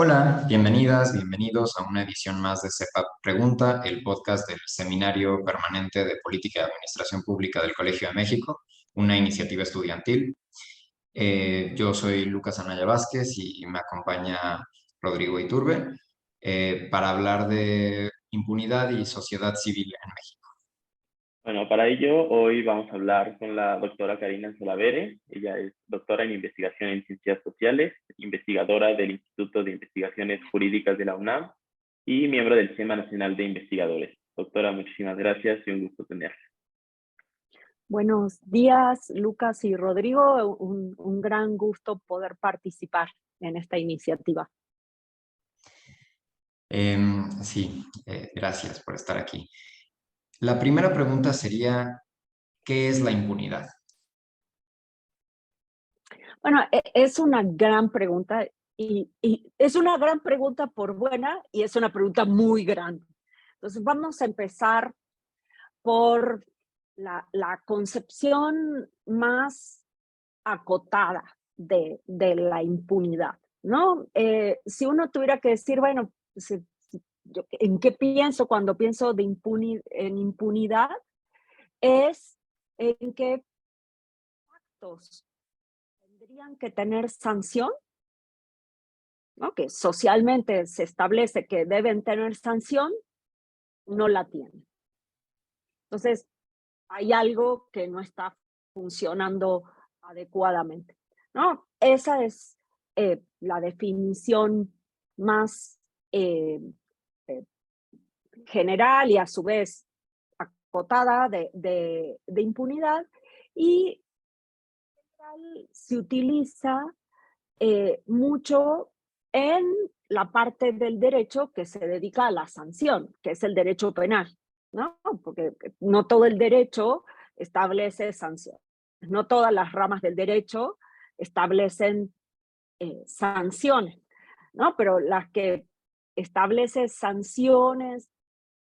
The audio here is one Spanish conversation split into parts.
Hola, bienvenidas, bienvenidos a una edición más de CEPAP Pregunta, el podcast del Seminario Permanente de Política y Administración Pública del Colegio de México, una iniciativa estudiantil. Yo soy Lucas Anaya Vázquez y me acompaña Rodrigo Iturbe para hablar de impunidad y sociedad civil en México. Bueno, para ello hoy vamos a hablar con la doctora Karina Solavere. Ella es doctora en investigación en ciencias sociales, investigadora del Instituto de Investigaciones Jurídicas de la UNAM y miembro del Sistema Nacional de Investigadores. Doctora, muchísimas gracias y un gusto tenerla. Buenos días, Lucas y Rodrigo. Un gran gusto poder participar en esta iniciativa. Gracias por estar aquí. La primera pregunta sería, ¿qué es la impunidad? Bueno, es una gran pregunta y es una gran pregunta por buena y es una pregunta muy grande. Entonces vamos a empezar por la concepción más acotada de la impunidad, ¿no? Si uno tuviera que decir, bueno, ¿en qué pienso cuando pienso en impunidad? Es en qué actos tendrían que tener sanción, ¿no? Que socialmente se establece que deben tener sanción, no la tienen. Entonces, hay algo que no está funcionando adecuadamente, ¿no? Esa es la definición más general y a su vez acotada de impunidad, y se utiliza mucho en la parte del derecho que se dedica a la sanción, que es el derecho penal, ¿no? Porque no todo el derecho establece sanciones, no todas las ramas del derecho establecen sanciones, ¿no? Pero las que establecen sanciones,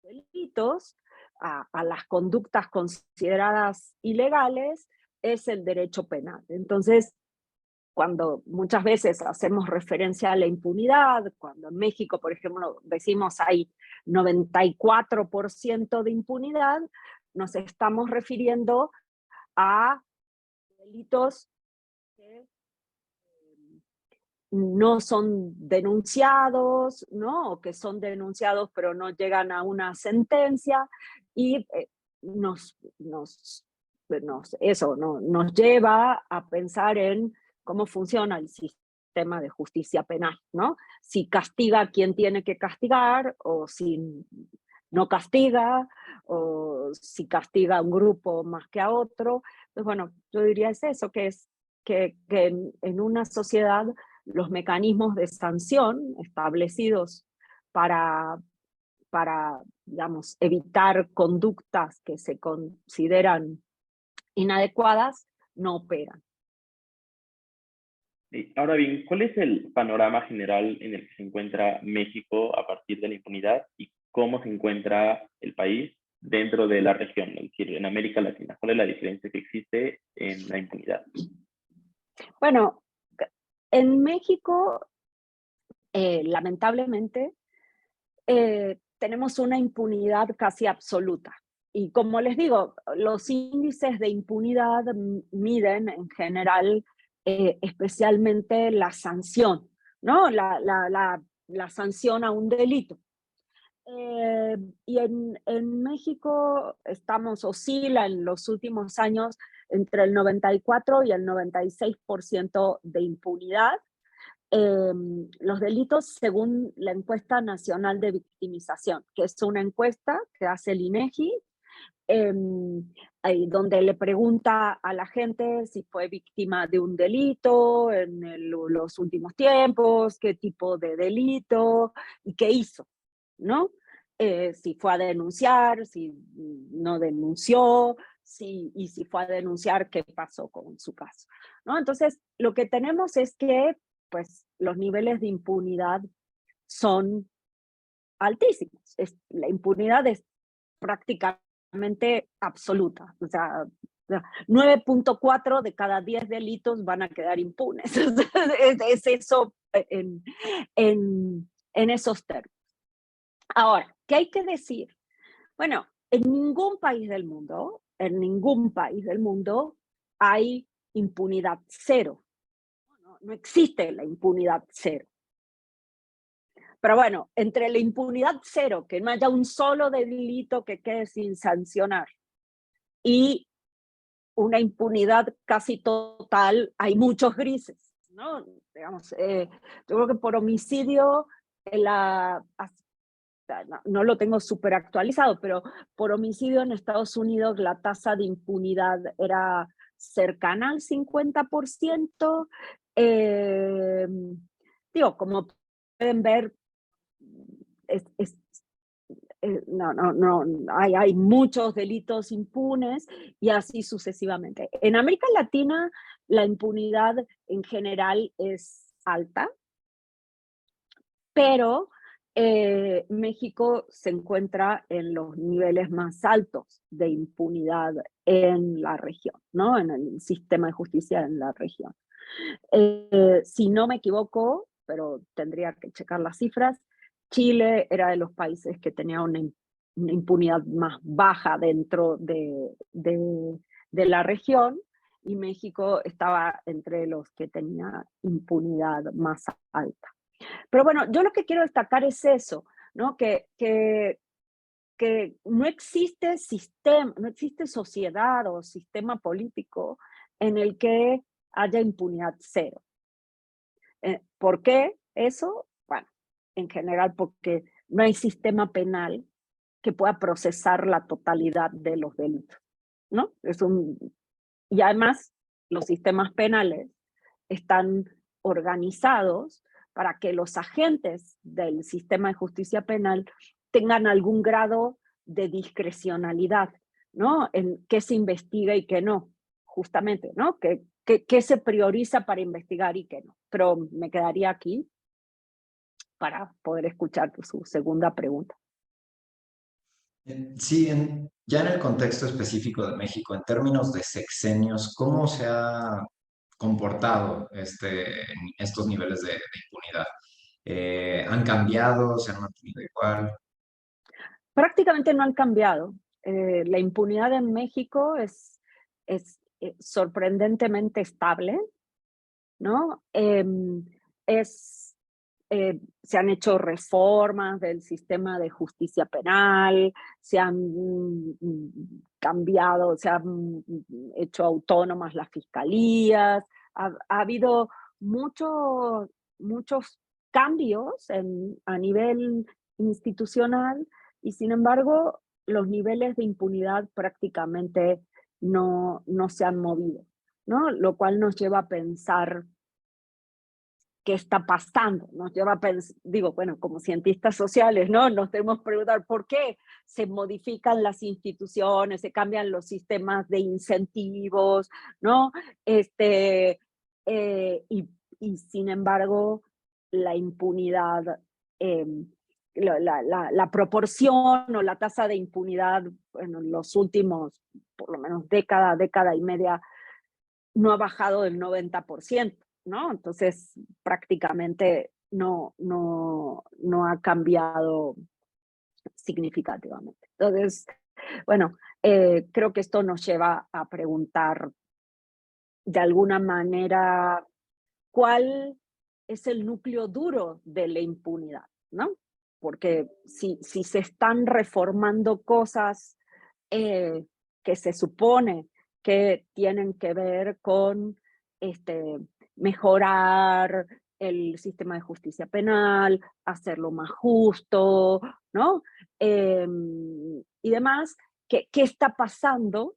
delitos, a las conductas consideradas ilegales, es el derecho penal. Entonces, cuando muchas veces hacemos referencia a la impunidad, cuando en México, por ejemplo, decimos hay 94% de impunidad, nos estamos refiriendo a delitos que no son denunciados, ¿no? O que son denunciados pero no llegan a una sentencia, y nos lleva a pensar en cómo funciona el sistema de justicia penal, ¿no? Si castiga a quien tiene que castigar, o si no castiga, o si castiga a un grupo más que a otro. Pues bueno, yo diría es eso, que es que en una sociedad los mecanismos de sanción establecidos para, digamos, evitar conductas que se consideran inadecuadas no operan. Ahora bien, ¿cuál es el panorama general en el que se encuentra México a partir de la impunidad y cómo se encuentra el país dentro de la región, es decir, en América Latina? ¿Cuál es la diferencia que existe en la impunidad? Bueno, en México, lamentablemente, tenemos una impunidad casi absoluta. Y como les digo, los índices de impunidad miden en general especialmente la sanción, ¿no? La sanción a un delito. Y en México oscila en los últimos años entre el 94 y el 96% de impunidad. Los delitos según la encuesta nacional de victimización, que es una encuesta que hace el INEGI, donde le pregunta a la gente si fue víctima de un delito en los últimos tiempos, qué tipo de delito y qué hizo, ¿no? Si fue a denunciar, si no denunció, y si fue a denunciar, qué pasó con su caso, ¿no? Entonces, lo que tenemos es que pues, los niveles de impunidad son altísimos. La impunidad es prácticamente absoluta. O sea, 9.4 de cada 10 delitos van a quedar impunes. Es eso en esos términos. Ahora, ¿qué hay que decir? Bueno, en ningún país del mundo, hay impunidad cero. No existe la impunidad cero. Pero bueno, entre la impunidad cero, que no haya un solo delito que quede sin sancionar, y una impunidad casi total, hay muchos grises, ¿no? Digamos, yo creo que por homicidio, no lo tengo súper actualizado, pero por homicidio en Estados Unidos la tasa de impunidad era cercana al 50%. Digo, como pueden ver, es, es, hay muchos delitos impunes y así sucesivamente. En América Latina la impunidad en general es alta, pero México se encuentra en los niveles más altos de impunidad en la región, ¿no? En el sistema de justicia en la región. Si no me equivoco, pero tendría que checar las cifras, Chile era de los países que tenía una impunidad más baja dentro de la región, y México estaba entre los que tenía impunidad más alta. Pero bueno, yo lo que quiero destacar es eso, ¿no? Que no existe sistema, no existe sociedad o sistema político en el que haya impunidad cero. ¿Por qué eso? Bueno, en general porque no hay sistema penal que pueda procesar la totalidad de los delitos, ¿no? Y además, los sistemas penales están organizados para que los agentes del sistema de justicia penal tengan algún grado de discrecionalidad, ¿no? En qué se investiga y qué no, justamente, ¿no? ¿Qué se prioriza para investigar y qué no? Pero me quedaría aquí para poder escuchar su segunda pregunta. Sí, ya en el contexto específico de México, en términos de sexenios, ¿cómo se ha comportado estos niveles de impunidad? ¿Han cambiado? ¿Se han mantenido igual? Prácticamente no han cambiado. La impunidad en México es sorprendentemente estable, ¿no? Se han hecho reformas del sistema de justicia penal, se han cambiado, se han hecho autónomas las fiscalías, ha habido muchos cambios a nivel institucional, y sin embargo los niveles de impunidad prácticamente no se han movido, ¿no? Lo cual nos lleva a pensar qué está pasando, nos lleva a pensar, digo, bueno, como cientistas sociales, ¿no? Nos tenemos que preguntar por qué se modifican las instituciones, se cambian los sistemas de incentivos, ¿no? Y sin embargo, la impunidad, la proporción o la tasa de impunidad en los últimos, por lo menos década y media, no ha bajado del 90%, ¿no? Entonces, prácticamente no ha cambiado significativamente. Entonces, bueno, creo que esto nos lleva a preguntar de alguna manera cuál es el núcleo duro de la impunidad, ¿no? Porque si se están reformando cosas que se supone que tienen que ver con mejorar el sistema de justicia penal, hacerlo más justo, ¿no? Y demás, ¿qué está pasando?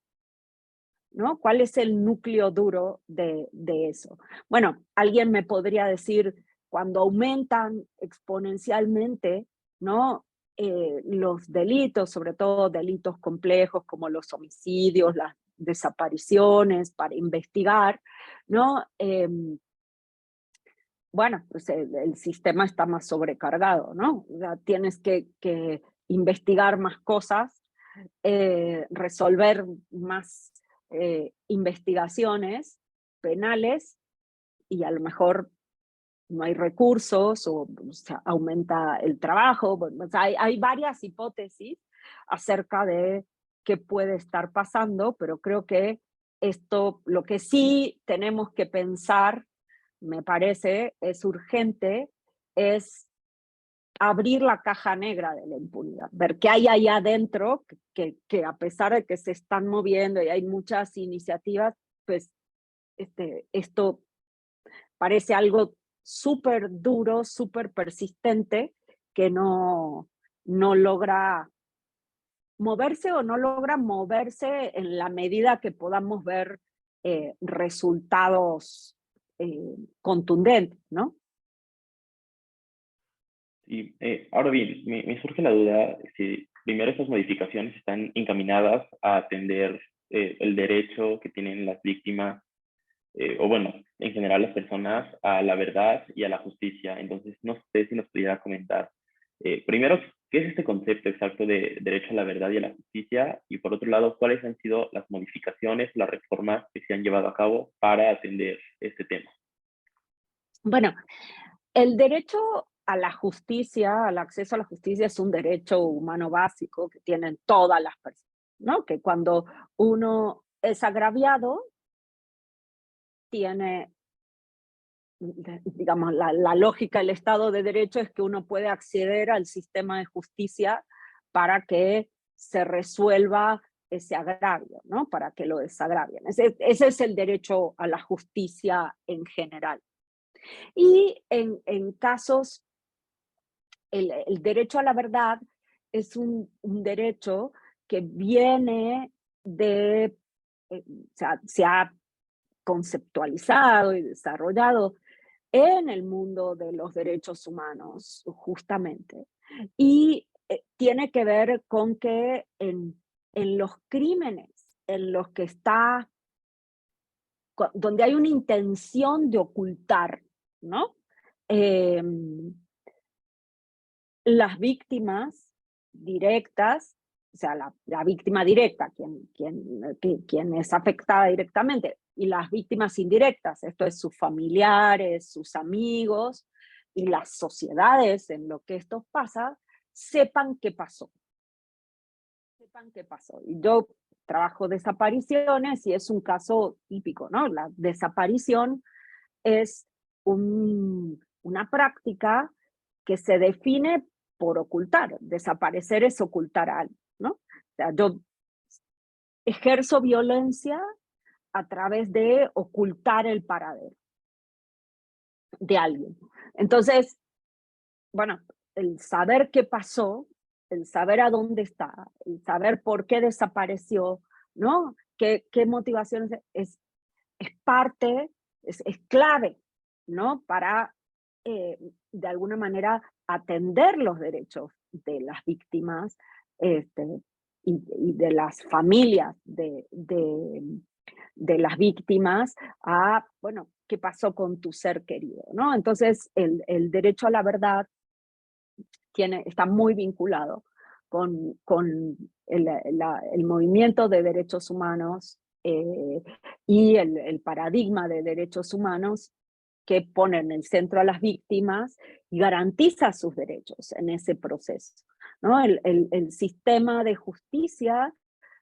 ¿No? ¿Cuál es el núcleo duro de eso? Bueno, alguien me podría decir, cuando aumentan exponencialmente, ¿no? Los delitos, sobre todo delitos complejos como los homicidios, las desapariciones, para investigar, ¿no? Bueno, pues el sistema está más sobrecargado, ¿no? O sea, tienes que investigar más cosas, resolver más investigaciones penales, y a lo mejor no hay recursos o sea, aumenta el trabajo. Bueno, o sea, hay varias hipótesis acerca de qué puede estar pasando, pero creo que esto, lo que sí tenemos que pensar, me parece, es urgente, es abrir la caja negra de la impunidad, ver qué hay ahí adentro, que a pesar de que se están moviendo y hay muchas iniciativas, pues esto parece algo súper duro, súper persistente, que no logra moverse o no logra moverse en la medida que podamos ver resultados contundentes, ¿no? Y ahora bien, me surge la duda si primero estas modificaciones están encaminadas a atender el derecho que tienen las víctimas, o bueno, en general las personas, a la verdad y a la justicia. Entonces, no sé si nos pudiera comentar, primero, ¿qué es este concepto exacto de derecho a la verdad y a la justicia? Y por otro lado, ¿cuáles han sido las modificaciones, las reformas que se han llevado a cabo para atender este tema? Bueno, el derecho a la justicia, al acceso a la justicia, es un derecho humano básico que tienen todas las personas, ¿no? Que cuando uno es agraviado, tiene, digamos, la lógica del Estado de Derecho es que uno puede acceder al sistema de justicia para que se resuelva ese agravio, ¿no? Para que lo desagravien. Ese es el derecho a la justicia en general. Y en casos, el derecho a la verdad es un derecho que viene de, se ha conceptualizado y desarrollado en el mundo de los derechos humanos, justamente. Y tiene que ver con que en los crímenes en los que está, donde hay una intención de ocultar, ¿no? Las víctimas directas, o sea, la víctima directa, quien es afectada directamente, y las víctimas indirectas, esto es sus familiares, sus amigos y las sociedades en lo que esto pasa, sepan qué pasó. Sepan qué pasó. Y yo trabajo desapariciones y es un caso típico, ¿no? La desaparición es una práctica que se define por ocultar. Desaparecer es ocultar a alguien, ¿no? O sea, yo ejerzo violencia a través de ocultar el paradero de alguien. Entonces, bueno, el saber qué pasó, el saber a dónde está, el saber por qué desapareció, ¿no? ¿Qué motivaciones es parte, es clave, ¿no? Para, de alguna manera, atender los derechos de las víctimas y de las familias de las víctimas a, bueno, ¿qué pasó con tu ser querido? ¿No? Entonces, el derecho a la verdad está muy vinculado con el movimiento de derechos humanos y el paradigma de derechos humanos que pone en el centro a las víctimas y garantiza sus derechos en ese proceso, ¿no? El sistema de justicia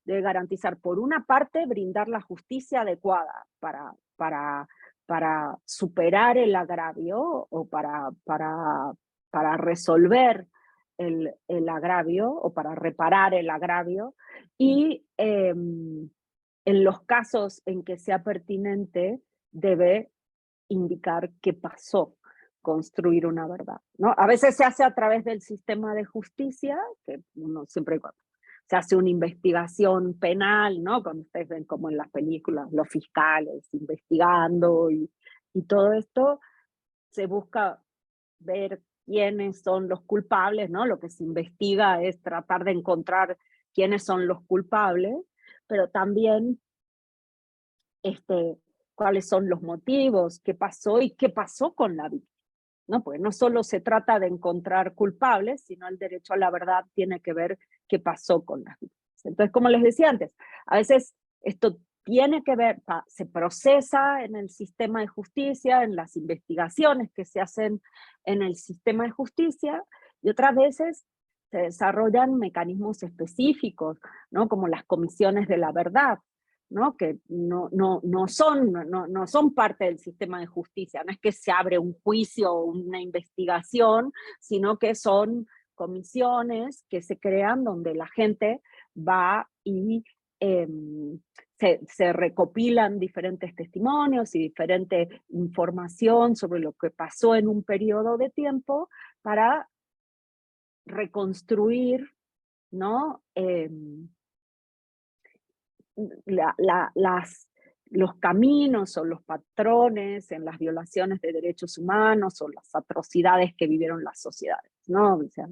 debe garantizar, por una parte, brindar la justicia adecuada para superar el agravio o para resolver el agravio o para reparar el agravio, y en los casos en que sea pertinente debe indicar qué pasó, construir una verdad, ¿no? A veces se hace a través del sistema de justicia, que uno siempre se hace una investigación penal, ¿no? Cuando ustedes ven como en las películas, los fiscales investigando y todo esto, se busca ver quiénes son los culpables, ¿no? Lo que se investiga es tratar de encontrar quiénes son los culpables, pero también cuáles son los motivos, qué pasó y qué pasó con la víctima, ¿no? Porque no solo se trata de encontrar culpables, sino el derecho a la verdad tiene que ver qué pasó con las víctimas. Entonces, como les decía antes, a veces esto tiene que ver, se procesa en el sistema de justicia, en las investigaciones que se hacen en el sistema de justicia, y otras veces se desarrollan mecanismos específicos, ¿no? Como las comisiones de la verdad, ¿no? Que no son parte del sistema de justicia, no es que se abre un juicio o una investigación, sino que son comisiones que se crean donde la gente va y se recopilan diferentes testimonios y diferente información sobre lo que pasó en un periodo de tiempo para reconstruir, ¿no? Los caminos o los patrones en las violaciones de derechos humanos o las atrocidades que vivieron las sociedades, ¿no? O sea,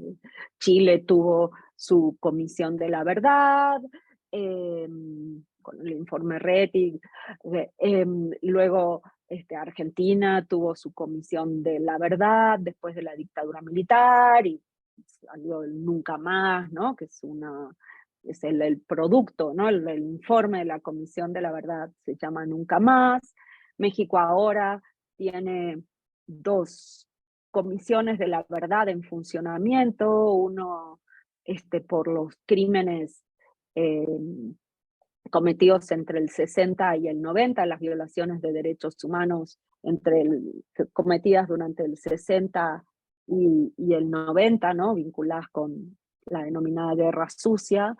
Chile tuvo su comisión de la verdad, con el informe Rettig, luego Argentina tuvo su comisión de la verdad después de la dictadura militar y salió el Nunca Más, ¿no? Que es el producto, ¿no? El informe de la Comisión de la Verdad se llama Nunca Más. México ahora tiene 2 comisiones de la verdad en funcionamiento, uno por los crímenes cometidos entre el 60 y el 90, las violaciones de derechos humanos cometidas durante el 60 y el 90, ¿no? Vinculadas con la denominada Guerra Sucia,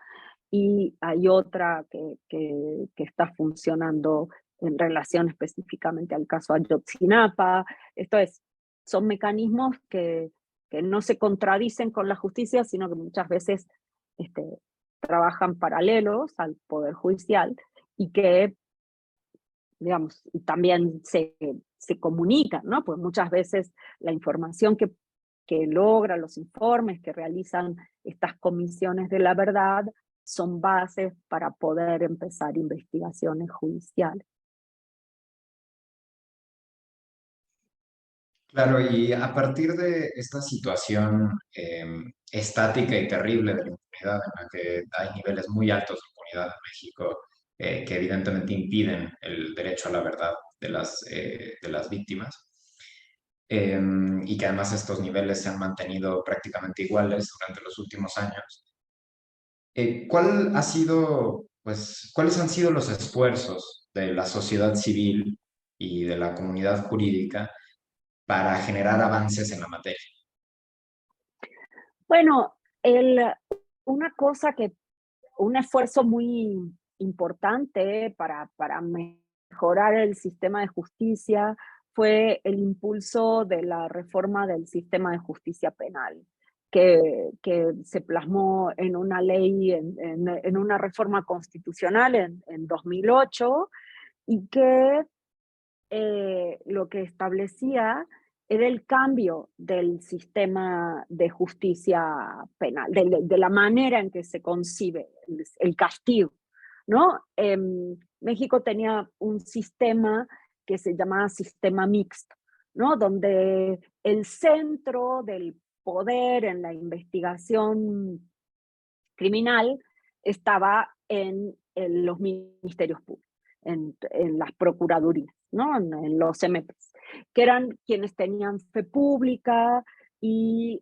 y hay otra que está funcionando en relación específicamente al caso Ayotzinapa. Son mecanismos que no se contradicen con la justicia, sino que muchas veces trabajan paralelos al Poder Judicial y que, digamos, también se comunican, ¿no? Pues muchas veces la información que logra, los informes que realizan estas comisiones de la verdad, son bases para poder empezar investigaciones judiciales. Claro, y a partir de esta situación estática y terrible de la impunidad, en la que hay niveles muy altos de impunidad en México, que evidentemente impiden el derecho a la verdad de las víctimas, y que además estos niveles se han mantenido prácticamente iguales durante los últimos años. ¿Cuáles han sido los esfuerzos de la sociedad civil y de la comunidad jurídica para generar avances en la materia? Bueno, un esfuerzo muy importante para mejorar el sistema de justicia fue el impulso de la reforma del sistema de justicia penal, que se plasmó en una ley, en una reforma constitucional en 2008, y que lo que establecía era el cambio del sistema de justicia penal, de la manera en que se concibe el castigo, ¿no? México tenía un sistema que se llamaba sistema mixto, ¿no? Donde el centro del poder en la investigación criminal estaba en los ministerios públicos, en las procuradurías, ¿no? En los MPs, que eran quienes tenían fe pública y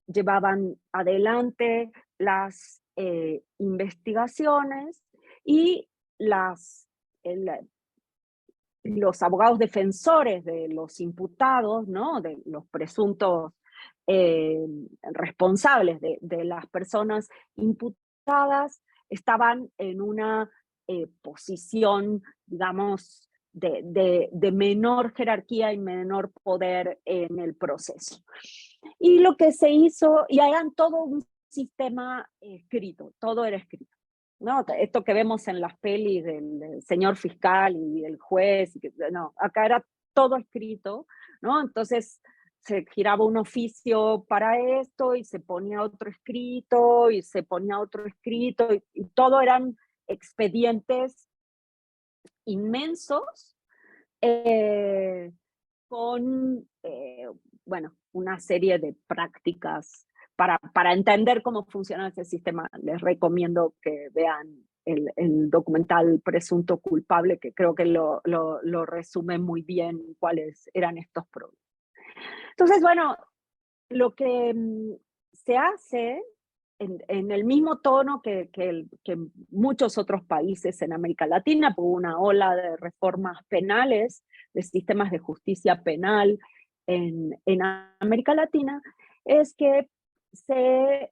llevaban adelante las investigaciones, y los abogados defensores de los imputados, ¿no? De los presuntos responsables de las personas imputadas, estaban en una posición, digamos, de menor jerarquía y menor poder en el proceso. Y lo que se hizo, y eran todo un sistema escrito, todo era escrito, ¿no? Esto que vemos en las pelis del señor fiscal y el juez, no, acá era todo escrito, ¿no? Entonces se giraba un oficio para esto y se ponía otro escrito y se ponía otro escrito, y todo eran expedientes inmensos, con, bueno, una serie de prácticas para entender cómo funciona ese sistema. Les recomiendo que vean el documental Presunto Culpable, que creo que lo resume muy bien cuáles eran estos problemas. Entonces, bueno, lo que se hace en el mismo tono que muchos otros países en América Latina, hubo una ola de reformas penales, de sistemas de justicia penal en América Latina, es que se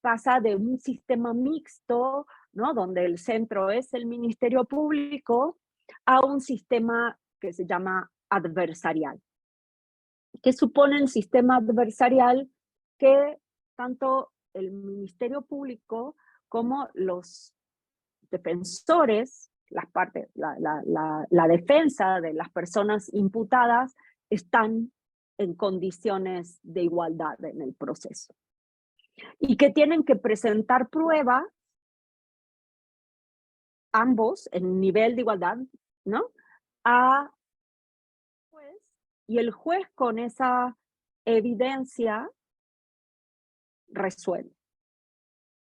pasa de un sistema mixto, ¿no?, donde el centro es el Ministerio Público, a un sistema que se llama adversarial. ¿Qué supone el sistema adversarial? Que tanto el Ministerio Público como los defensores, la defensa de las personas imputadas, están en condiciones de igualdad en el proceso. Y que tienen que presentar pruebas, ambos en nivel de igualdad, ¿no?, a juez, y el juez con esa evidencia resuelve.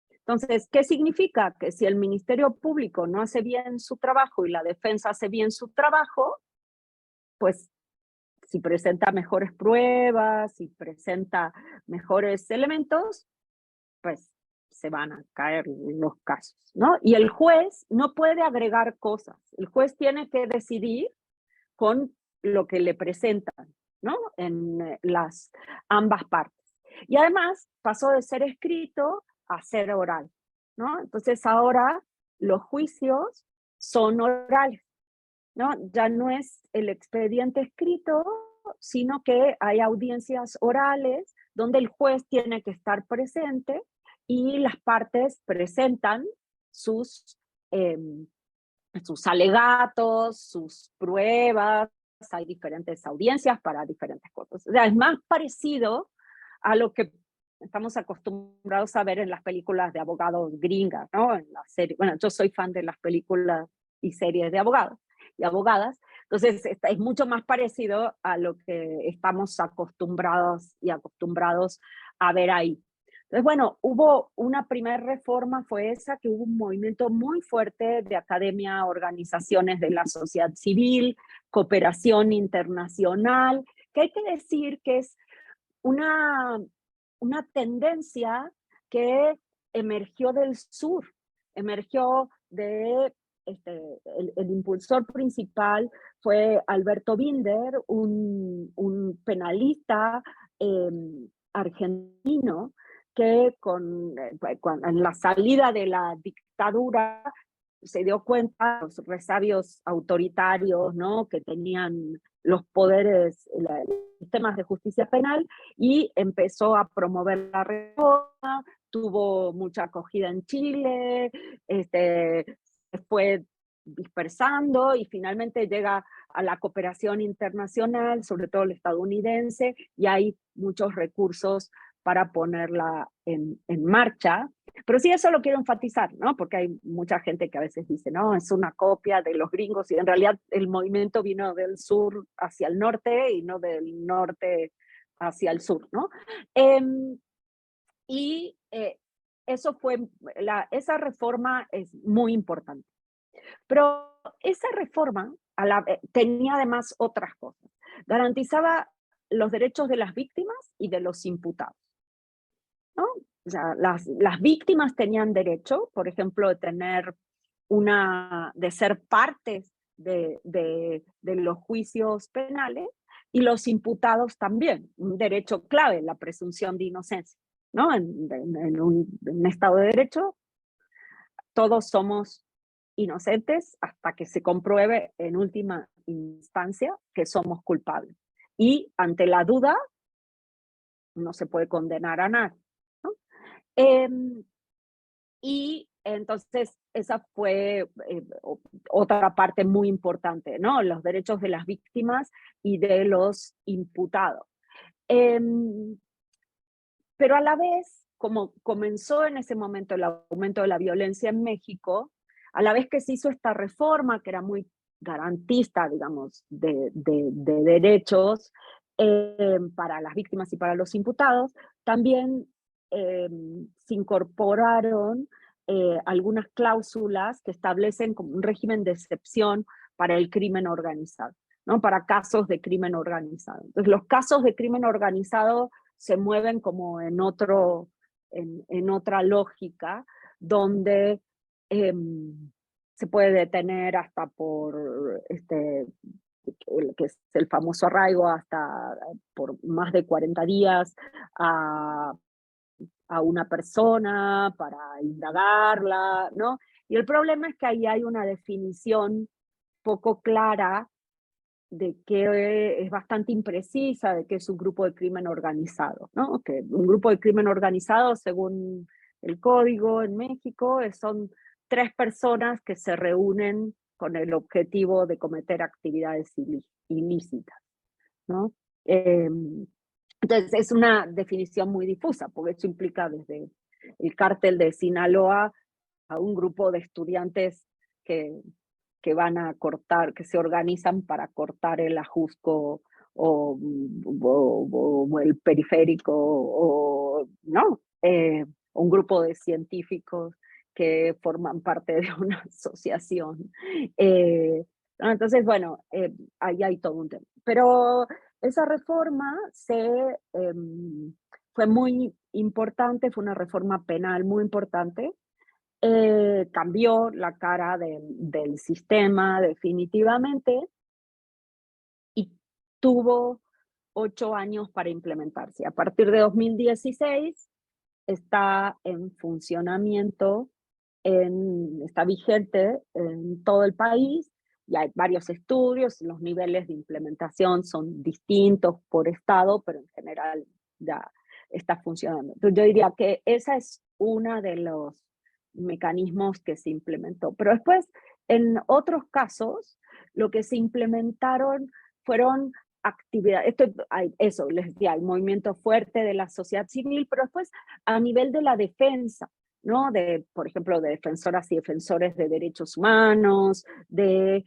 Entonces, ¿qué significa? Que si el Ministerio Público no hace bien su trabajo y la defensa hace bien su trabajo, pues si presenta mejores pruebas, si presenta mejores elementos, pues se van a caer los casos, ¿no? Y el juez no puede agregar cosas. El juez tiene que decidir con lo que le presentan, ¿no?, en las ambas partes. Y además pasó de ser escrito a ser oral, ¿no? Entonces ahora los juicios son orales, ¿no? Ya no es el expediente escrito, sino que hay audiencias orales donde el juez tiene que estar presente y las partes presentan sus alegatos, sus pruebas. Hay diferentes audiencias para diferentes cosas. O sea, es más parecido a lo que estamos acostumbrados a ver en las películas de abogados gringas, ¿no? En la serie. Bueno, yo soy fan de las películas y series de abogados y abogadas, entonces es mucho más parecido a lo que estamos acostumbrados a ver ahí. Entonces, bueno, hubo una primera reforma, fue esa, que hubo un movimiento muy fuerte de academia, organizaciones de la sociedad civil, cooperación internacional, que hay que decir que es una tendencia que emergió del sur, emergió de, el impulsor principal fue Alberto Binder, un penalista argentino, que en la salida de la dictadura se dio cuenta de los resabios autoritarios, ¿no?, que tenían los poderes, los sistemas de justicia penal, y empezó a promover la reforma, tuvo mucha acogida en Chile, se fue dispersando y finalmente llega a la cooperación internacional, sobre todo el estadounidense, y hay muchos recursos para ponerla en marcha. Pero sí, eso lo quiero enfatizar, ¿no?, porque hay mucha gente que a veces dice, no, es una copia de los gringos, y en realidad el movimiento vino del sur hacia el norte y no del norte hacia el sur, ¿no? Eso fue, esa reforma es muy importante. Pero esa reforma tenía además otras cosas. Garantizaba los derechos de las víctimas y de los imputados, ¿no? O sea, las víctimas tenían derecho, por ejemplo, de ser partes de los juicios penales, y los imputados también, un derecho clave, la presunción de inocencia, ¿no? En un Estado de Derecho, todos somos inocentes hasta que se compruebe en última instancia que somos culpables. Y ante la duda, no se puede condenar a nadie, ¿no? Y entonces esa fue otra parte muy importante, ¿no? Los derechos de las víctimas y de los imputados. Pero a la vez, como comenzó en ese momento el aumento de la violencia en México, a la vez que se hizo esta reforma, que era muy garantista, digamos, de derechos para las víctimas y para los imputados, también se incorporaron algunas cláusulas que establecen como un régimen de excepción para el crimen organizado, ¿no? Para casos de crimen organizado. Entonces, los casos de crimen organizado se mueven como en otra lógica, donde se puede detener hasta por que es el famoso arraigo, hasta por más de 40 días a una persona para indagarla, ¿no? Y el problema es que ahí hay una definición poco clara de que es bastante imprecisa de que es un grupo de crimen organizado, ¿no? Que un grupo de crimen organizado, según el código en México, son 3 personas que se reúnen con el objetivo de cometer actividades ilícitas, ¿no? Entonces es una definición muy difusa, porque eso implica desde el cártel de Sinaloa a un grupo de estudiantes que van a cortar, que se organizan para cortar el Ajusco o el periférico, o no, un grupo de científicos que forman parte de una asociación. Entonces, bueno, ahí hay todo un tema. Pero esa reforma fue muy importante, fue una reforma penal muy importante, cambió la cara del sistema definitivamente y tuvo 8 años para implementarse. A partir de 2016 está en funcionamiento, está vigente en todo el país y hay varios estudios, los niveles de implementación son distintos por estado, pero en general ya está funcionando. Entonces yo diría que esa es una de los mecanismos que se implementó. Pero después, en otros casos, lo que se implementaron fueron actividades, eso les decía, el movimiento fuerte de la sociedad civil, pero después a nivel de la defensa, ¿no? Por ejemplo, de defensoras y defensores de derechos humanos, de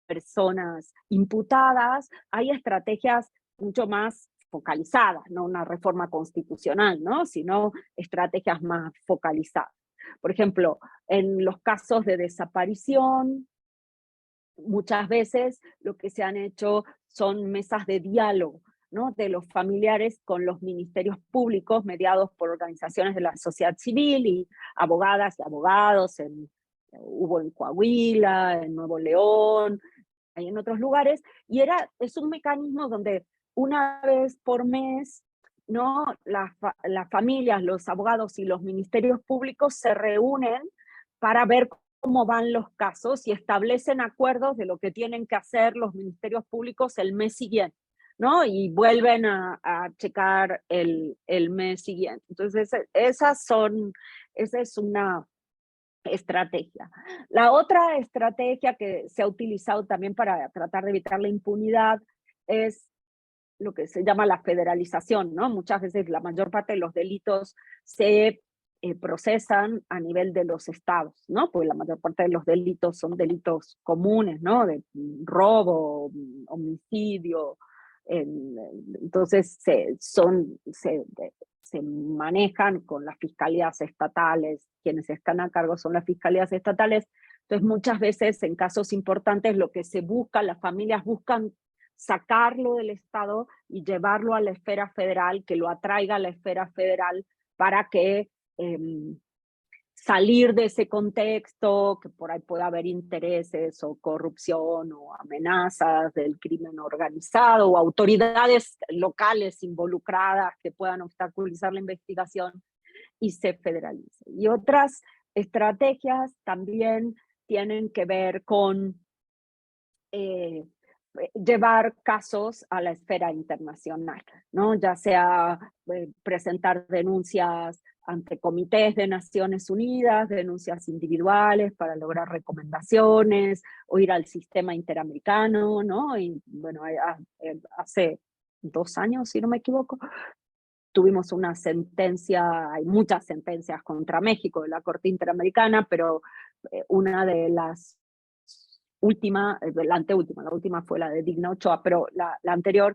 personas imputadas, hay estrategias mucho más focalizadas, no una reforma constitucional, ¿no? Sino estrategias más focalizadas. Por ejemplo, en los casos de desaparición, muchas veces lo que se han hecho son mesas de diálogo, ¿no? De los familiares con los ministerios públicos mediados por organizaciones de la sociedad civil y abogadas y abogados, hubo en Coahuila, en Nuevo León, hay en otros lugares, y es un mecanismo donde una vez por mes, ¿no? Las familias, los abogados y los ministerios públicos se reúnen para ver cómo van los casos y establecen acuerdos de lo que tienen que hacer los ministerios públicos el mes siguiente, ¿no? Y vuelven a checar el mes siguiente. Entonces, esa es una estrategia. La otra estrategia que se ha utilizado también para tratar de evitar la impunidad es lo que se llama la federalización, ¿no? Muchas veces la mayor parte de los delitos se procesan a nivel de los estados, ¿no? Pues la mayor parte de los delitos son delitos comunes, ¿no? De robo, homicidio. Entonces se manejan con las fiscalías estatales, quienes están a cargo son las fiscalías estatales. Entonces muchas veces en casos importantes lo que se busca, las familias buscan sacarlo del Estado y llevarlo a la esfera federal, que lo atraiga a la esfera federal para que salir de ese contexto, que por ahí pueda haber intereses o corrupción o amenazas del crimen organizado o autoridades locales involucradas que puedan obstaculizar la investigación y se federalice. Y otras estrategias también tienen que ver con llevar casos a la esfera internacional, ¿no? Ya sea presentar denuncias ante comités de Naciones Unidas, denuncias individuales para lograr recomendaciones, o ir al sistema interamericano, ¿no? Y bueno, hace 2 años, si no me equivoco, tuvimos una sentencia, hay muchas sentencias contra México de la Corte Interamericana, pero una de las la anteúltima, la última fue la de Digna Ochoa, pero la anterior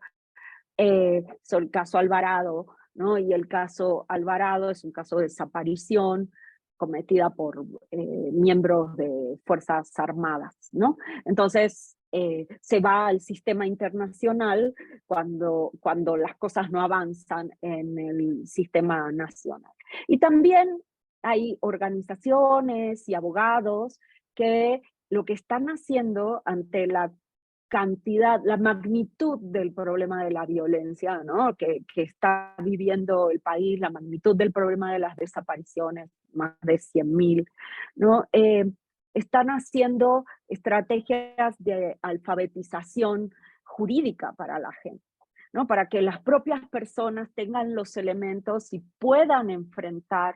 sobre el caso Alvarado, ¿no? Y el caso Alvarado es un caso de desaparición cometida por miembros de Fuerzas Armadas, ¿no? Entonces, se va al sistema internacional cuando las cosas no avanzan en el sistema nacional. Y también hay organizaciones y abogados que lo que están haciendo ante la cantidad, la magnitud del problema de la violencia, ¿no? que está viviendo el país, la magnitud del problema de las desapariciones, más de 100.000, ¿no? Están haciendo estrategias de alfabetización jurídica para la gente, ¿no? Para que las propias personas tengan los elementos y puedan enfrentar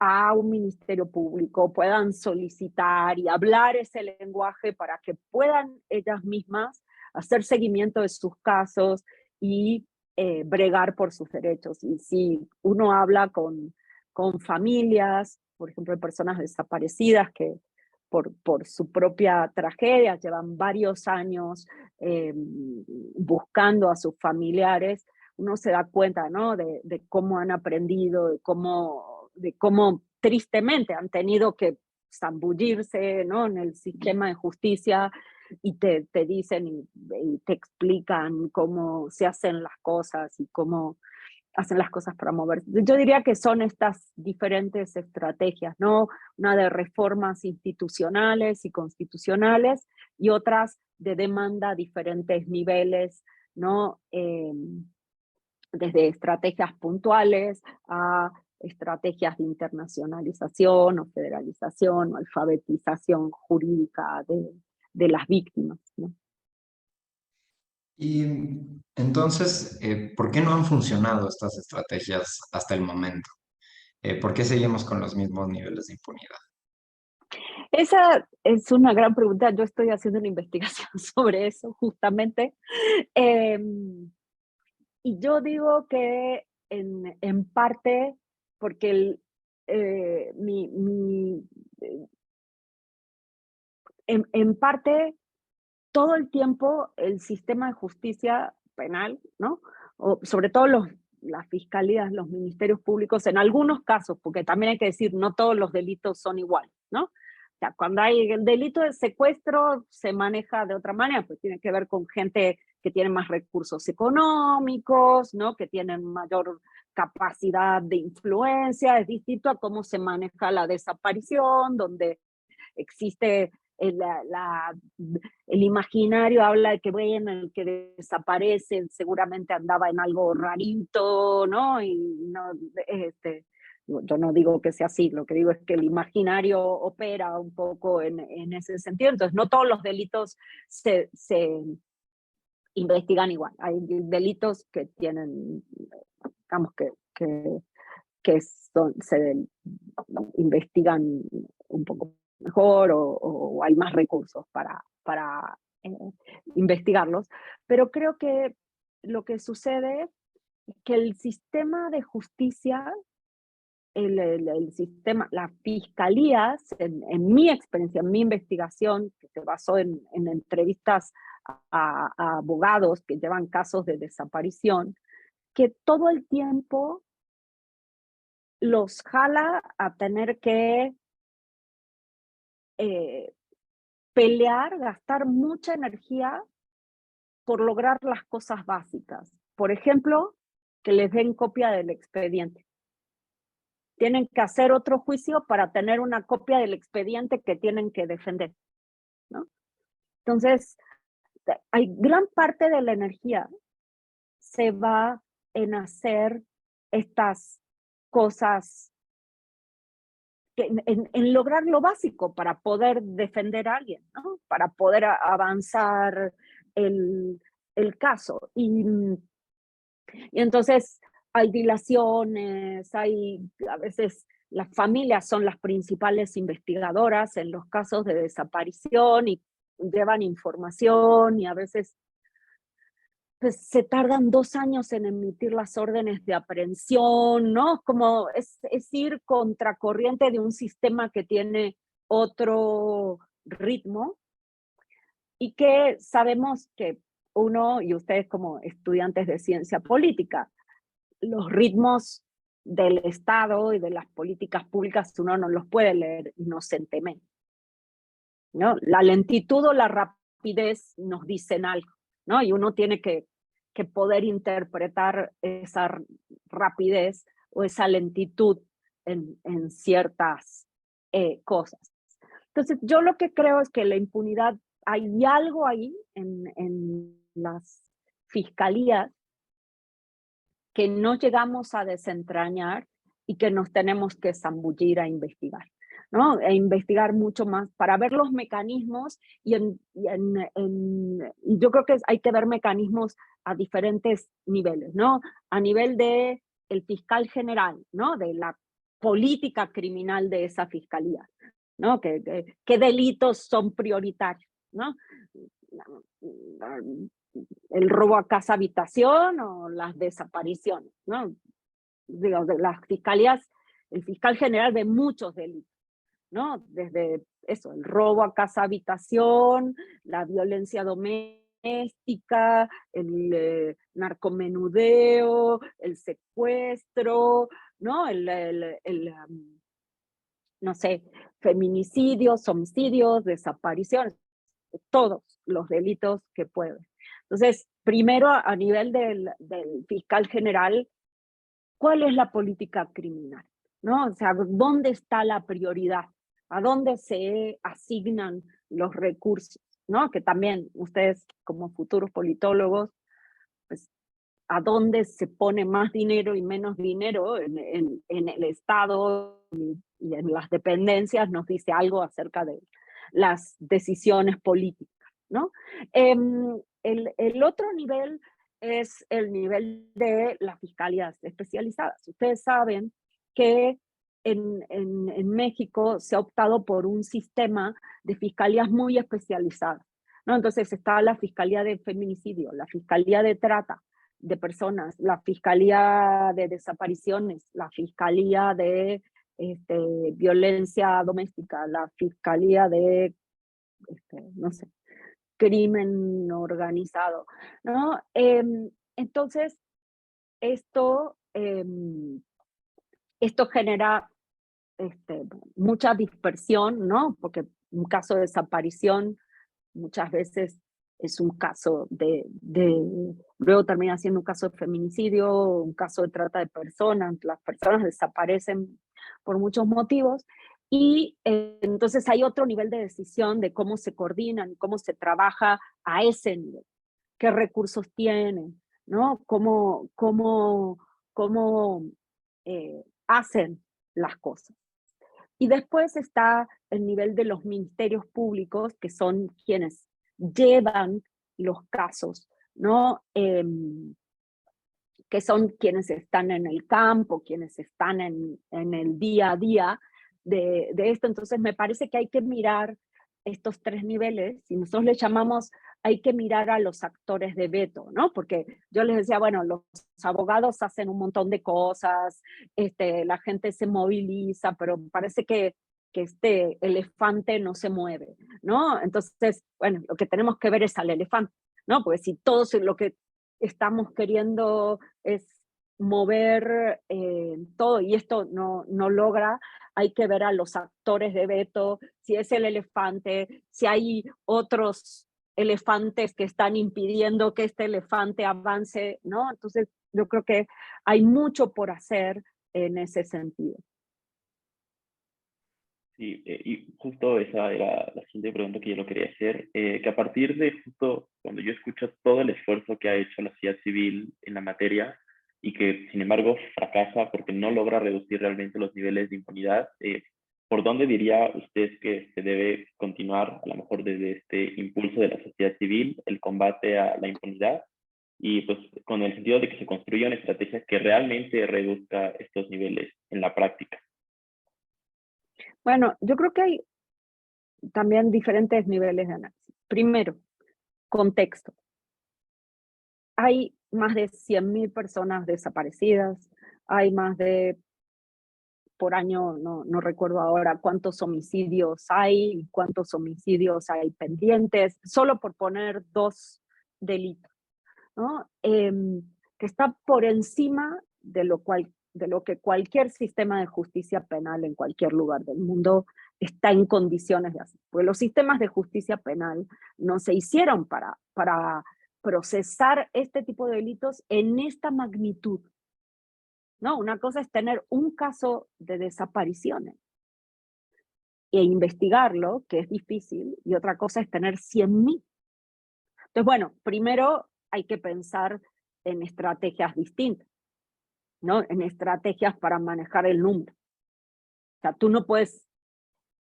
a un ministerio público, puedan solicitar y hablar ese lenguaje para que puedan ellas mismas hacer seguimiento de sus casos y bregar por sus derechos. Y si uno habla con familias, por ejemplo, de personas desaparecidas que por su propia tragedia llevan varios años buscando a sus familiares, uno se da cuenta, ¿no? de cómo han aprendido, de cómo tristemente han tenido que zambullirse, ¿no? en el sistema de justicia y te dicen y te explican cómo se hacen las cosas y cómo hacen las cosas para moverse. Yo diría que son estas diferentes estrategias, ¿no? Una de reformas institucionales y constitucionales y otras de demanda a diferentes niveles, ¿no? Desde estrategias puntuales a estrategias de internacionalización o federalización o alfabetización jurídica de las víctimas, ¿no? Y entonces, ¿por qué no han funcionado estas estrategias hasta el momento? ¿Por qué seguimos con los mismos niveles de impunidad? Esa es una gran pregunta. Yo estoy haciendo una investigación sobre eso justamente. Eh, y yo digo que en parte porque en parte todo el tiempo el sistema de justicia penal, ¿no? O sobre todo las fiscalías, los ministerios públicos, en algunos casos, porque también hay que decir, no todos los delitos son iguales, ¿no? O sea, cuando hay el delito de secuestro se maneja de otra manera, pues tiene que ver con gente que tiene más recursos económicos, ¿no? Que tienen mayor capacidad de influencia, es distinto a cómo se maneja la desaparición, donde existe el imaginario habla de que, bueno, el que desaparece seguramente andaba en algo rarito, ¿no? Y no, yo no digo que sea así, lo que digo es que el imaginario opera un poco en ese sentido, entonces no todos los delitos se investigan igual, hay delitos que tienen, digamos que se investigan un poco mejor o hay más recursos para investigarlos, pero creo que lo que sucede es que el sistema de justicia, el sistema, las fiscalías, en mi experiencia, en mi investigación, que se basó en entrevistas a abogados que llevan casos de desaparición, que todo el tiempo los jala a tener que pelear, gastar mucha energía por lograr las cosas básicas. Por ejemplo, que les den copia del expediente. Tienen que hacer otro juicio para tener una copia del expediente que tienen que defender, ¿no? Entonces, hay gran parte de la energía se va en hacer estas cosas, en lograr lo básico para poder defender a alguien, ¿no? Para poder avanzar el caso. Y entonces hay dilaciones, a veces las familias son las principales investigadoras en los casos de desaparición y llevan información y a veces pues, se tardan 2 años en emitir las órdenes de aprehensión, ¿no? Como es ir contracorriente de un sistema que tiene otro ritmo y que sabemos que uno, y ustedes como estudiantes de ciencia política, los ritmos del Estado y de las políticas públicas uno no los puede leer inocentemente, ¿no? La lentitud o la rapidez nos dicen algo, ¿no? Y uno tiene que poder interpretar esa rapidez o esa lentitud en ciertas cosas. Entonces, yo lo que creo es que la impunidad, hay algo ahí en las fiscalías que no llegamos a desentrañar y que nos tenemos que zambullir a investigar, ¿no? E investigar mucho más para ver los mecanismos y yo creo que hay que ver mecanismos a diferentes niveles, ¿no? A nivel de el fiscal general, ¿no? De la política criminal de esa fiscalía, ¿no? ¿Qué delitos son prioritarios, ¿no? El robo a casa habitación o las desapariciones, ¿no? Digo, de las fiscalías, el fiscal general ve muchos delitos, ¿no? Desde eso, el robo a casa habitación, la violencia doméstica, el narcomenudeo, el secuestro, ¿no? No sé, feminicidios, homicidios, desapariciones, todos los delitos que pueden. Entonces, primero a nivel del fiscal general, ¿cuál es la política criminal? ¿No? O sea, ¿dónde está la prioridad? ¿A dónde se asignan los recursos? ¿No? Que también ustedes como futuros politólogos, pues, ¿a dónde se pone más dinero y menos dinero en el Estado y en las dependencias? Nos dice algo acerca de las decisiones políticas, ¿no? El otro nivel es el nivel de las fiscalías especializadas. Ustedes saben que en México se ha optado por un sistema de fiscalías muy especializadas, ¿no? Entonces está la Fiscalía de Feminicidio, la Fiscalía de Trata de Personas, la Fiscalía de Desapariciones, la Fiscalía de Violencia Doméstica, la Fiscalía de, no sé, crimen organizado, ¿no? Entonces, esto, esto genera mucha dispersión, ¿no? Porque un caso de desaparición muchas veces es un caso luego termina siendo un caso de feminicidio, un caso de trata de personas, las personas desaparecen por muchos motivos, y entonces hay otro nivel de decisión de cómo se coordinan, cómo se trabaja a ese nivel, qué recursos tienen, ¿no? Cómo hacen las cosas. Y después está el nivel de los ministerios públicos, que son quienes llevan los casos, ¿no? Que son quienes están en el campo, quienes están en el día a día de esto. Entonces me parece que hay que mirar estos tres niveles, y nosotros le llamamos, hay que mirar a los actores de veto, ¿no? Porque yo les decía, bueno, los abogados hacen un montón de cosas, la gente se moviliza, pero parece que este elefante no se mueve, ¿no? Entonces, bueno, lo que tenemos que ver es al elefante, ¿no? Porque si todos lo que estamos queriendo es mover todo y esto no logra, hay que ver a los actores de veto, si es el elefante, si hay otros elefantes que están impidiendo que este elefante avance, ¿no? Entonces yo creo que hay mucho por hacer en ese sentido. Sí, y justo esa era la siguiente pregunta que yo lo quería hacer, que a partir de justo cuando yo escucho todo el esfuerzo que ha hecho la sociedad civil en la materia y que sin embargo fracasa porque no logra reducir realmente los niveles de impunidad, ¿por dónde diría usted que se debe continuar, a lo mejor desde este impulso de la sociedad civil, el combate a la impunidad? Y pues con el sentido de que se construya una estrategia que realmente reduzca estos niveles en la práctica. Bueno, yo creo que hay también diferentes niveles de análisis. Primero, contexto. Hay más de 100.000 personas desaparecidas, hay más de, por año, no recuerdo ahora cuántos homicidios hay pendientes, solo por poner dos delitos, ¿no? Que está por encima de lo cual de lo que cualquier sistema de justicia penal en cualquier lugar del mundo está en condiciones de hacer. Porque los sistemas de justicia penal no se hicieron para procesar este tipo de delitos en esta magnitud, ¿no? Una cosa es tener un caso de desapariciones e investigarlo, que es difícil, y otra cosa es tener 100.000. Entonces, bueno, primero hay que pensar en estrategias distintas, ¿no? En estrategias para manejar el número. O sea, tú no puedes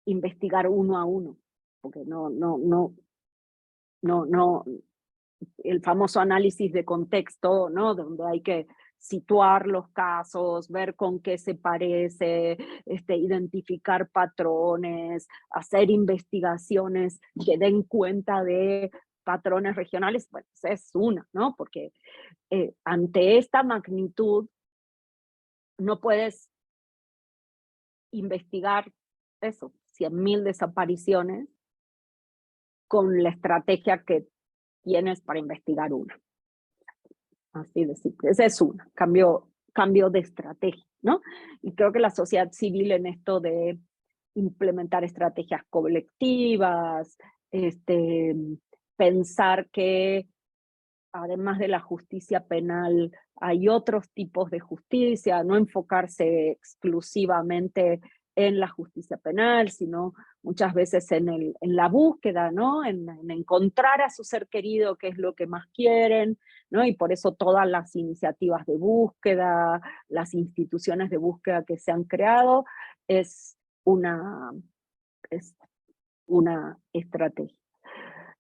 investigar uno a uno, porque no, el famoso análisis de contexto, ¿no? Donde hay que situar los casos, ver con qué se parece, identificar patrones, hacer investigaciones que den cuenta de patrones regionales, bueno, esa es una, ¿no? Porque ante esta magnitud no puedes investigar eso, 100.000 desapariciones con la estrategia que tienes para investigar una. Así de simple. Esa es una, cambio de estrategia, ¿no? Y creo que la sociedad civil en esto de implementar estrategias colectivas, pensar que además de la justicia penal hay otros tipos de justicia, no enfocarse exclusivamente en la justicia penal, sino muchas veces en la búsqueda, ¿no? En encontrar a su ser querido, qué es lo que más quieren, ¿no? Y por eso todas las iniciativas de búsqueda, las instituciones de búsqueda que se han creado, es una estrategia.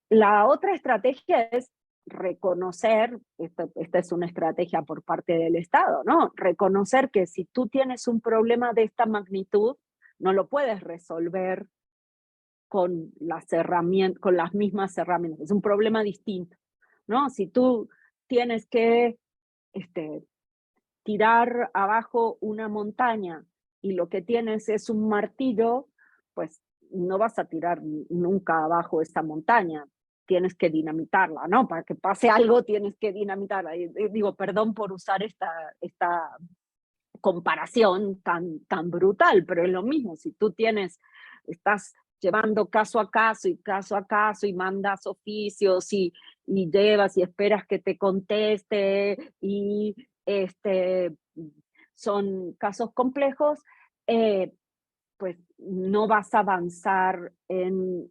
La otra estrategia es reconocer, esta es una estrategia por parte del Estado, ¿no? Reconocer que si tú tienes un problema de esta magnitud, no lo puedes resolver con las mismas herramientas, es un problema distinto, ¿no? Si tú tienes que tirar abajo una montaña y lo que tienes es un martillo, pues no vas a tirar nunca abajo esa montaña, tienes que dinamitarla, ¿no? Para que pase algo tienes que dinamitarla. Digo, perdón por usar esta comparación tan brutal, pero es lo mismo, si tú estás llevando caso a caso y mandas oficios y llevas y esperas que te conteste y son casos complejos, pues no vas a avanzar en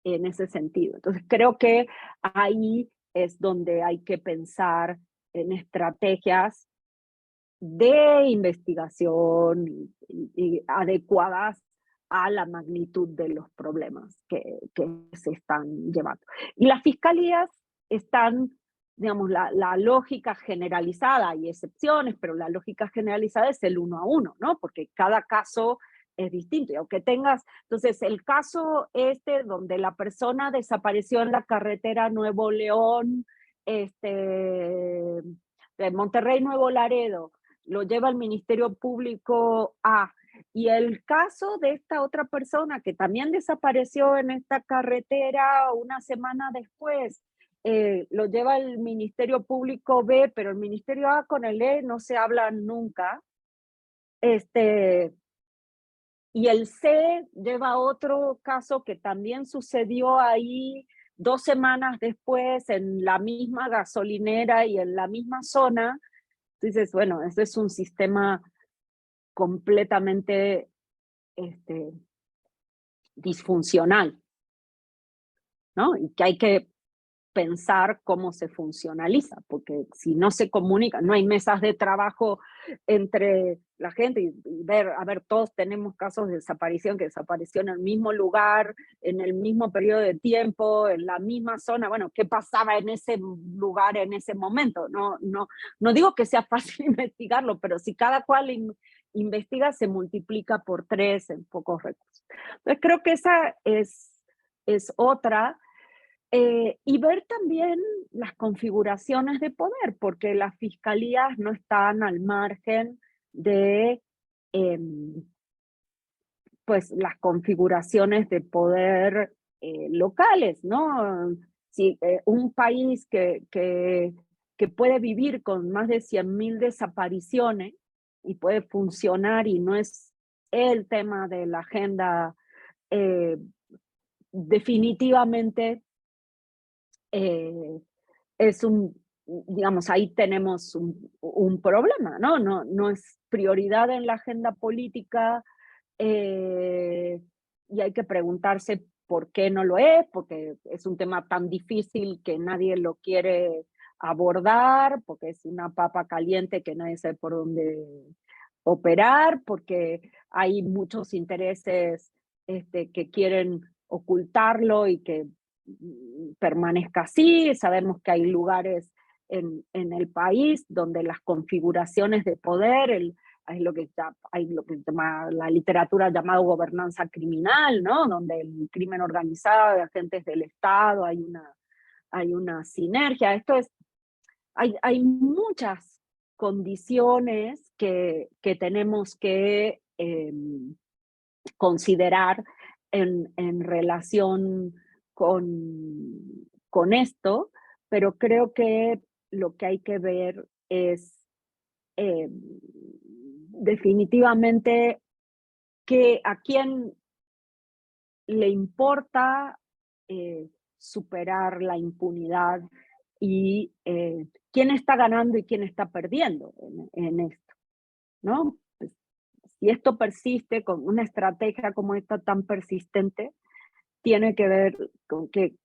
ese sentido. Entonces creo que ahí es donde hay que pensar en estrategias de investigación y adecuadas a la magnitud de los problemas que se están llevando. Y las fiscalías están, digamos, la lógica generalizada, hay excepciones, pero la lógica generalizada es el 1 a 1, ¿no? Porque cada caso es distinto. Y aunque tengas, entonces el caso donde la persona desapareció en la carretera Nuevo León, de Monterrey Nuevo Laredo, lo lleva el Ministerio Público A, y el caso de esta otra persona que también desapareció en esta carretera una semana después, lo lleva el Ministerio Público B, pero el Ministerio A con el E no se hablan nunca. Y el C lleva otro caso que también sucedió ahí 2 semanas después en la misma gasolinera y en la misma zona. Entonces, bueno, este es un sistema completamente disfuncional, ¿no? Y que hay que pensar cómo se funcionaliza, porque si no se comunica, no hay mesas de trabajo entre la gente y ver, a ver, todos tenemos casos de desaparición, que desapareció en el mismo lugar, en el mismo periodo de tiempo, en la misma zona, bueno, ¿qué pasaba en ese lugar en ese momento? No digo que sea fácil investigarlo, pero si cada cual investiga, se multiplica por 3 en pocos recursos. Entonces creo que esa es otra. Y ver también las configuraciones de poder, porque las fiscalías no están al margen de pues las configuraciones de poder locales, ¿no? Si un país que que puede vivir con más de 100.000 desapariciones y puede funcionar y no es el tema de la agenda, definitivamente es digamos, ahí tenemos un problema, ¿no? No es prioridad en la agenda política, y hay que preguntarse por qué no lo es, porque es un tema tan difícil que nadie lo quiere abordar, porque es una papa caliente que nadie sabe por dónde operar, porque hay muchos intereses que quieren ocultarlo y que permanezca así. Sabemos que hay lugares en el país donde las configuraciones de poder, hay lo que llama la literatura llamado gobernanza criminal, ¿no? Donde el crimen organizado, de agentes del Estado, hay una sinergia. Hay muchas condiciones que tenemos que considerar en relación con esto, pero creo que lo que hay que ver es definitivamente a quién le importa superar la impunidad y quién está ganando y quién está perdiendo en esto, ¿no? Pues, si esto persiste con una estrategia como esta tan persistente, tiene que ver con que,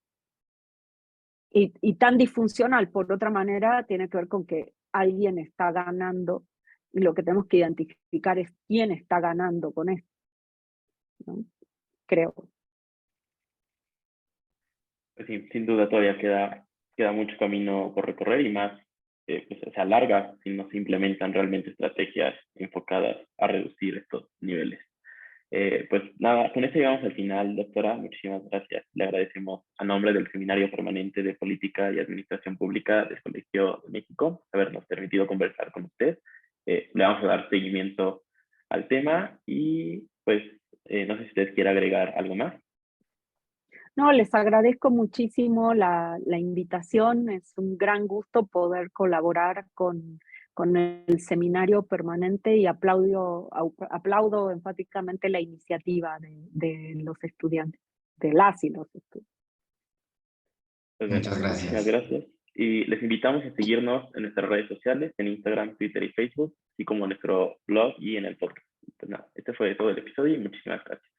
y tan disfuncional por otra manera, tiene que ver con que alguien está ganando y lo que tenemos que identificar es quién está ganando con esto, ¿no? Creo. Pues sí, sin duda todavía queda mucho camino por recorrer y más pues, se alarga si no se implementan realmente estrategias enfocadas a reducir estos niveles. Pues nada, con esto llegamos al final, doctora. Muchísimas gracias. Le agradecemos a nombre del Seminario Permanente de Política y Administración Pública del Colegio de México habernos permitido conversar con usted. Le vamos a dar seguimiento al tema y pues no sé si usted quiere agregar algo más. No, les agradezco muchísimo la invitación. Es un gran gusto poder colaborar con el seminario permanente y aplaudo enfáticamente la iniciativa de los estudiantes, de las y los estudiantes. Pues Muchas bueno, muchísimas gracias. gracias. Y les invitamos a seguirnos en nuestras redes sociales, en Instagram, Twitter y Facebook, así como en nuestro blog y en el podcast. Pues nada, este fue todo el episodio y muchísimas gracias.